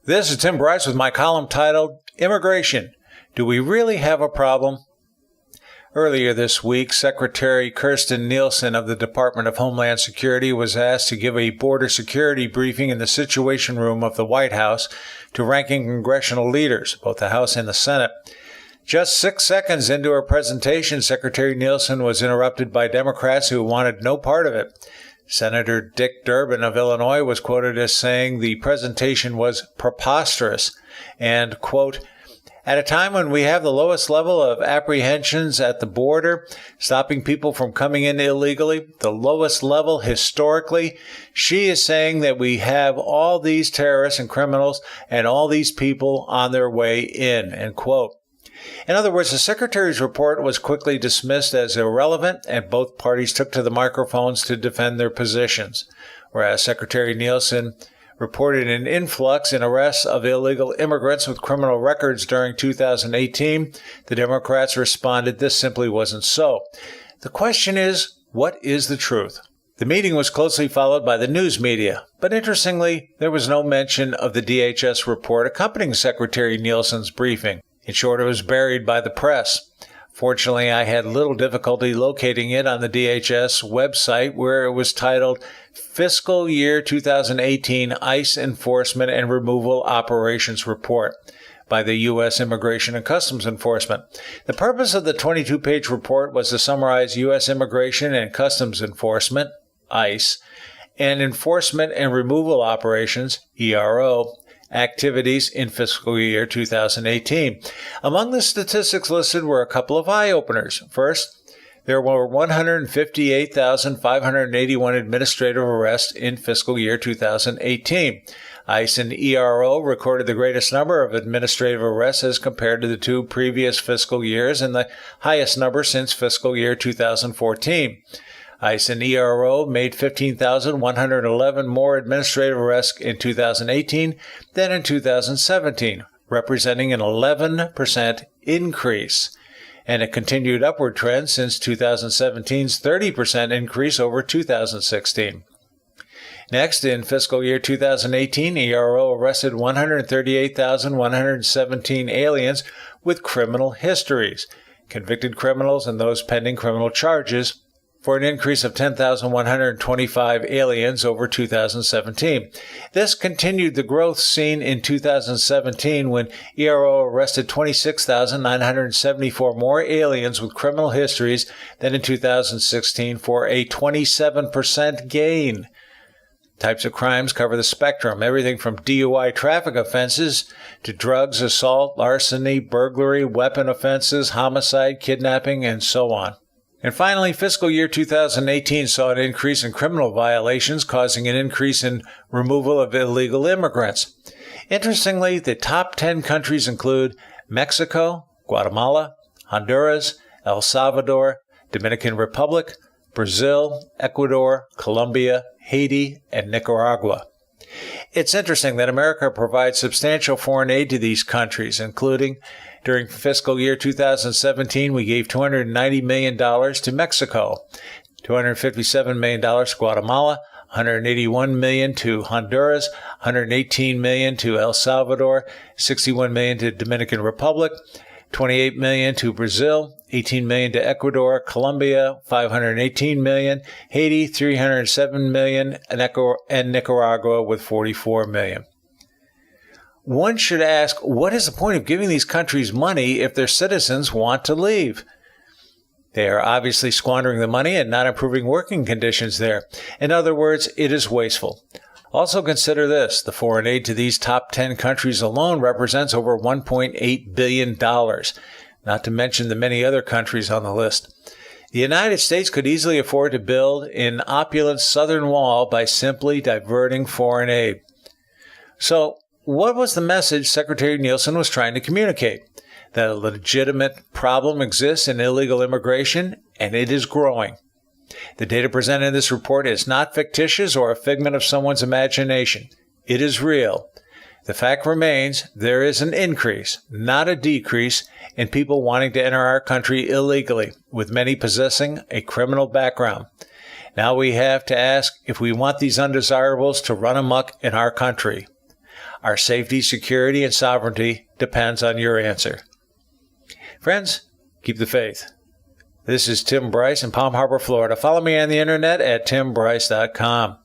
This is Tim Bryce with my column titled, Immigration. Do we really have a problem? Earlier this week, Secretary Kirstjen Nielsen of the Department of Homeland Security was asked to give a border security briefing in the Situation Room of the White House to ranking congressional leaders, both the House and the Senate. Just 6 seconds into her presentation, Secretary Nielsen was interrupted by Democrats who wanted no part of it. Senator Dick Durbin of Illinois was quoted as saying the presentation was preposterous and, quote, at a time when we have the lowest level of apprehensions at the border, stopping people from coming in illegally, the lowest level historically, she is saying that we have all these terrorists and criminals and all these people on their way in, end quote. In other words, the Secretary's report was quickly dismissed as irrelevant, and both parties took to the microphones to defend their positions. Whereas Secretary Nielsen reported an influx in arrests of illegal immigrants with criminal records during 2018, the Democrats responded this simply wasn't so. The question is, what is the truth? The meeting was closely followed by the news media, but interestingly, there was no mention of the DHS report accompanying Secretary Nielsen's briefing. In short, it was buried by the press. Fortunately, I had little difficulty locating it on the DHS website where it was titled Fiscal Year 2018 ICE Enforcement and Removal Operations Report by the U.S. Immigration and Customs Enforcement. The purpose of the 22-page report was to summarize U.S. Immigration and Customs Enforcement, ICE, and Enforcement and Removal Operations, ERO, activities in fiscal year 2018. Among the statistics listed were a couple of eye-openers. First, there were 158,581 administrative arrests in fiscal year 2018. ICE and ERO recorded the greatest number of administrative arrests as compared to the two previous fiscal years and the highest number since fiscal year 2014. ICE and ERO made 15,111 more administrative arrests in 2018 than in 2017, representing an 11% increase, and a continued upward trend since 2017's 30% increase over 2016. Next, in fiscal year 2018, ERO arrested 138,117 aliens with criminal histories, convicted criminals and those pending criminal charges, for an increase of 10,125 aliens over 2017. This continued the growth seen in 2017 when ERO arrested 26,974 more aliens with criminal histories than in 2016 for a 27% gain. Types of crimes cover the spectrum, everything from DUI traffic offenses to drugs, assault, larceny, burglary, weapon offenses, homicide, kidnapping, and so on. And finally, fiscal year 2018 saw an increase in criminal violations, causing an increase in removal of illegal immigrants. Interestingly, the top 10 countries include Mexico, Guatemala, Honduras, El Salvador, Dominican Republic, Brazil, Ecuador, Colombia, Haiti, and Nicaragua. It's interesting that America provides substantial foreign aid to these countries, including during fiscal year 2017, we gave $290 million to Mexico, $257 million to Guatemala, $181 million to Honduras, $118 million to El Salvador, $61 million to Dominican Republic, $28 million to Brazil, $18 million to Ecuador, Colombia, $518 million, Haiti, $307 million, and Nicaragua with $44 million. One should ask, what is the point of giving these countries money if their citizens want to leave? They are obviously squandering the money and not improving working conditions there. In other words, it is wasteful. Also consider this. The foreign aid to these top 10 countries alone represents over $1.8 billion, not to mention the many other countries on the list. The United States could easily afford to build an opulent southern wall by simply diverting foreign aid. So, what was the message Secretary Nielsen was trying to communicate? That a legitimate problem exists in illegal immigration, and it is growing. The data presented in this report is not fictitious or a figment of someone's imagination. It is real. The fact remains there is an increase, not a decrease, in people wanting to enter our country illegally, with many possessing a criminal background. Now we have to ask if we want these undesirables to run amok in our country. Our safety, security, and sovereignty depends on your answer. Friends, keep the faith. This is Tim Bryce in Palm Harbor, Florida. Follow me on the internet at timbryce.com.